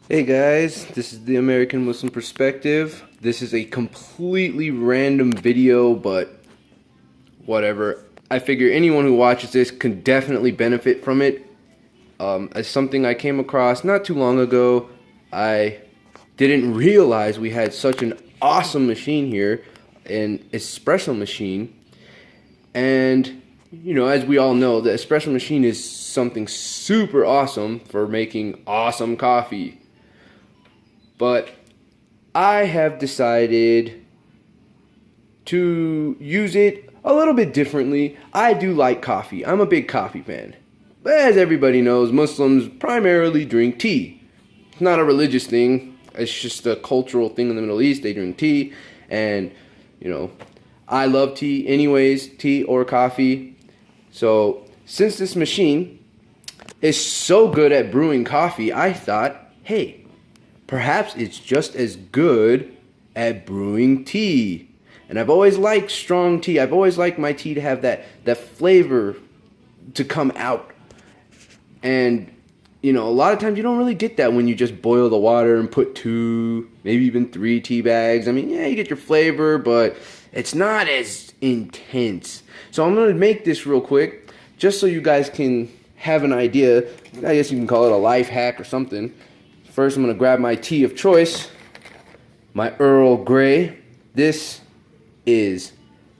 Hey guys, this is the American Muslim Perspective. This is a completely random video, but whatever. I figure anyone who watches this can definitely benefit from it. As something I came across not too long ago, I didn't realize we had such an awesome machine here, an espresso machine. And you know, as we all know, the espresso machine is something super awesome for making awesome coffee. But I have decided to use it a little bit differently. I do like coffee. I'm a big coffee fan. But as everybody knows, Muslims primarily drink tea. It's not a religious thing. It's just a cultural thing in the Middle East. They drink tea. And, you know, I love tea anyways, tea or coffee. So since this machine is so good at brewing coffee, I thought, hey, perhaps it's just as good at brewing tea. And I've always liked strong tea. I've always liked my tea to have that flavor to come out. And, you know, a lot of times you don't really get that when you just boil the water and put 2, maybe even 3 tea bags. I mean, yeah, you get your flavor, but it's not as intense. So I'm going to make this real quick, just so you guys can have an idea. I guess you can call it a life hack or something. First, I'm going to grab my tea of choice, my Earl Grey. This is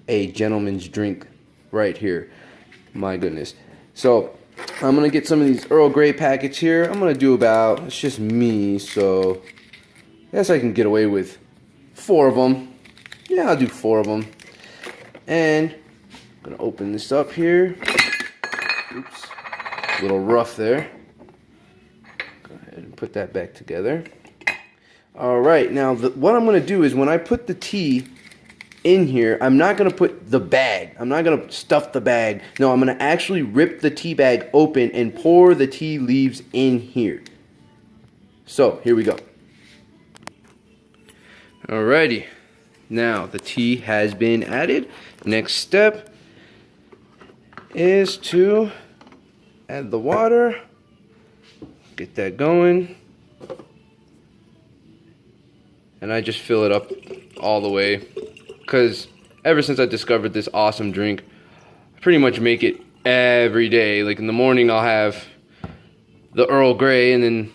a gentleman's drink right here. My goodness. So, I'm going to get some of these Earl Grey packets here. I'm going to do about, it's just me, so I guess I can get away with 4 of them. Yeah, I'll do 4 of them. And I'm going to open this up here. Oops, a little rough there. And put that back together. Alright, now what I'm going to do is when I put the tea in here, I'm not going to put the bag. I'm not going to stuff the bag. No, I'm going to actually rip the tea bag open and pour the tea leaves in here. So, here we go. Alrighty. Now, the tea has been added. Next step is to add the water. Get that going. And I just fill it up all the way. Because ever since I discovered this awesome drink, I pretty much make it every day. Like in the morning I'll have the Earl Grey, and then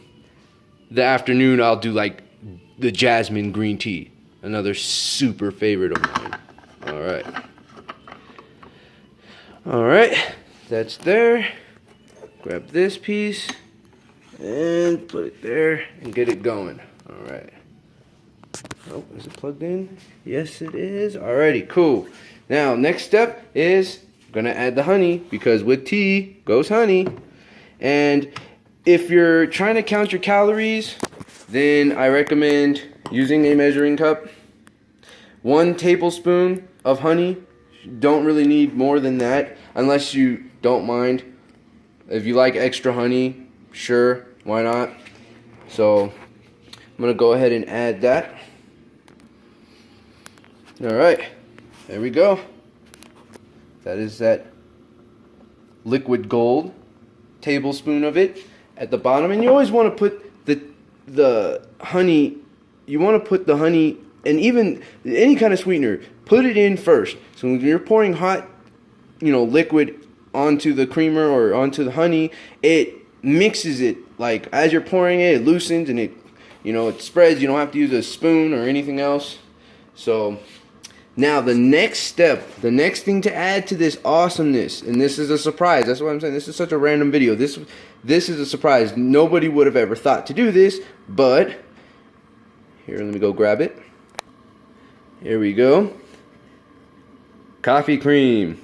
the afternoon I'll do like the jasmine green tea. Another super favorite of mine. Alright. Alright. That's there. Grab this piece. And put it there and get it going. Alright. Oh, is it plugged in? Yes, it is. Alrighty, cool. Now, next step is I'm going to add the honey, because with tea goes honey. And if you're trying to count your calories, then I recommend using a measuring cup. 1 tablespoon of honey. You don't really need more than that, unless you don't mind. If you like extra honey, sure, why not? So I'm going to go ahead and add that. Alright, there we go. That is that liquid gold tablespoon of it at the bottom. And you always want to put the honey, you want to put the honey, and even any kind of sweetener, put it in first. So when you're pouring hot, you know, liquid onto the creamer or onto the honey, it mixes it. Like as you're pouring it, it loosens and it, you know, it spreads. You don't have to use a spoon or anything else. So now the next step, the next thing to add to this awesomeness, and this is a surprise. That's what I'm saying. This is such a random video. This is a surprise. Nobody would have ever thought to do this, but here, let me go grab it. Here we go. Coffee cream.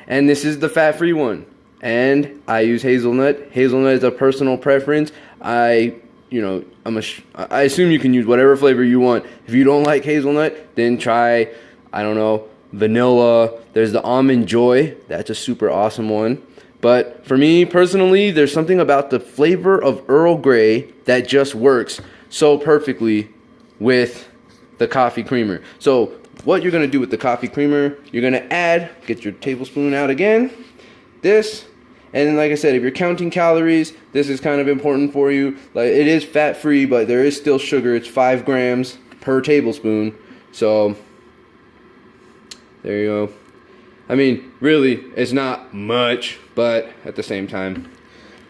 And this is the fat-free one. And I use hazelnut. Hazelnut is a personal preference. I assume you can use whatever flavor you want. If you don't like hazelnut, then try, I don't know, vanilla. There's the almond joy. That's a super awesome one. But for me personally, there's something about the flavor of Earl Grey that just works so perfectly with the coffee creamer. So what you're going to do with the coffee creamer, you're going to add, get your tablespoon out again, this, And like I said, if you're counting calories, this is kind of important for you. Like, it is fat free, but there is still sugar. It's 5 grams per tablespoon. So there you go. I mean, really, it's not much, but at the same time,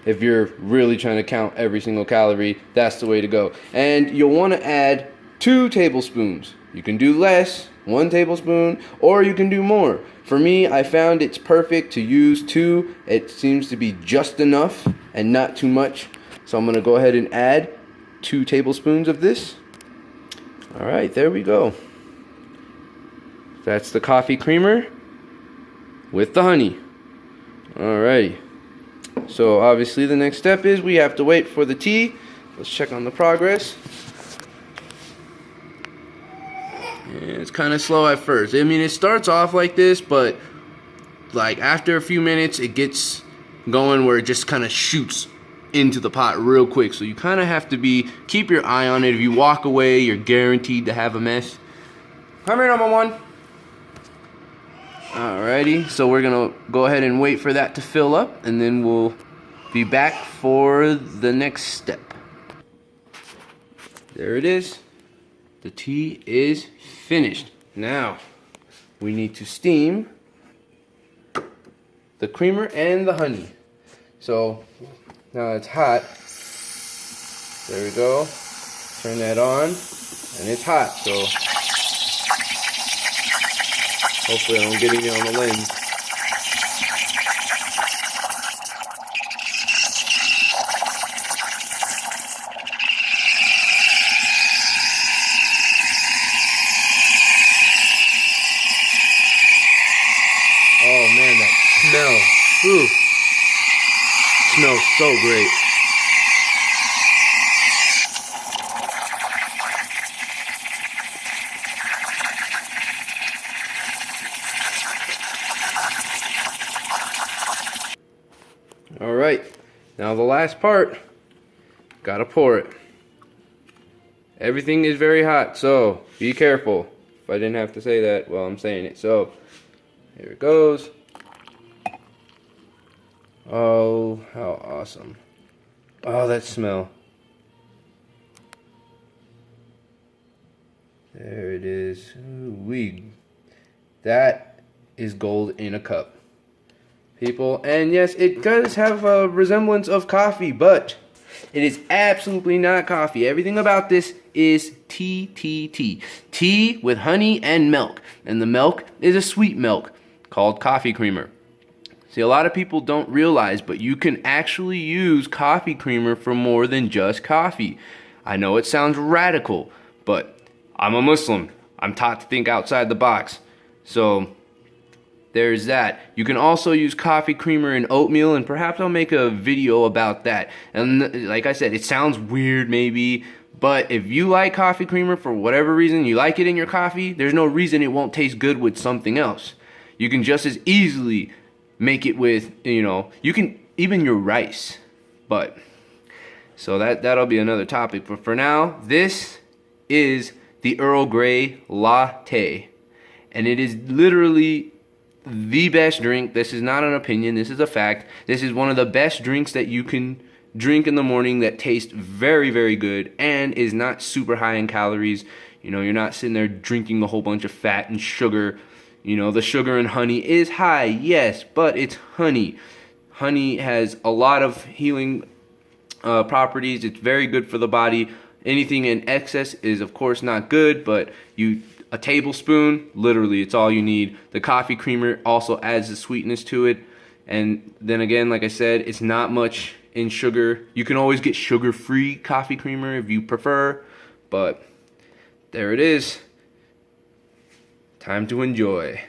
if you're really trying to count every single calorie, that's the way to go. And you'll want to add 2 tablespoons. You can do less, 1 tablespoon, or you can do more. For me, I found it's perfect to use 2. It seems to be just enough and not too much. So I'm going to go ahead and add 2 tablespoons of this. All right, there we go. That's the coffee creamer with the honey. Alrighty. So obviously the next step is we have to wait for the tea. Let's check on the progress. And it's kind of slow at first. I mean, it starts off like this, but like after a few minutes it gets going where it just kind of shoots into the pot real quick. So you kind of have to keep your eye on it. If you walk away, you're guaranteed to have a mess. Come here, number 1. Alrighty, so we're gonna go ahead and wait for that to fill up, and then we'll be back for the next step. There it is. The tea is finished. Now we need to steam the creamer and the honey. So now it's hot. There we go. Turn that on, and it's hot. So hopefully I don't get any on the lens. Oh man, that smell. Ooh. Smells so great. All right, now the last part, gotta pour it. Everything is very hot, so be careful. If I didn't have to say that, well, I'm saying it. So here it goes. Oh, how awesome. Oh, that smell. There it is. Ooh-wee. That is gold in a cup, people. And yes, it does have a resemblance of coffee, but it is absolutely not coffee. Everything about this is tea. Tea with honey and milk. And the milk is a sweet milk called coffee creamer. See, a lot of people don't realize, but you can actually use coffee creamer for more than just coffee. I know it sounds radical, but I'm a Muslim. I'm taught to think outside the box. So there's that. You can also use coffee creamer in oatmeal, and perhaps I'll make a video about that. And like I said, it sounds weird maybe, but if you like coffee creamer for whatever reason, you like it in your coffee, there's no reason it won't taste good with something else. You can just as easily make it with, you can even your rice. But so that'll be another topic. But for now, this is the Earl Grey Latte, and it is literally the best drink. This is not an opinion, this is a fact. This is one of the best drinks that you can drink in the morning that tastes very, very good and is not super high in calories. You're not sitting there drinking a whole bunch of fat and sugar. The sugar in honey is high, yes, but it's honey. Honey has a lot of healing properties. It's very good for the body. Anything in excess is, of course, not good, but a tablespoon, literally, it's all you need. The coffee creamer also adds the sweetness to it. And then again, like I said, it's not much in sugar. You can always get sugar-free coffee creamer if you prefer, but there it is. Time to enjoy.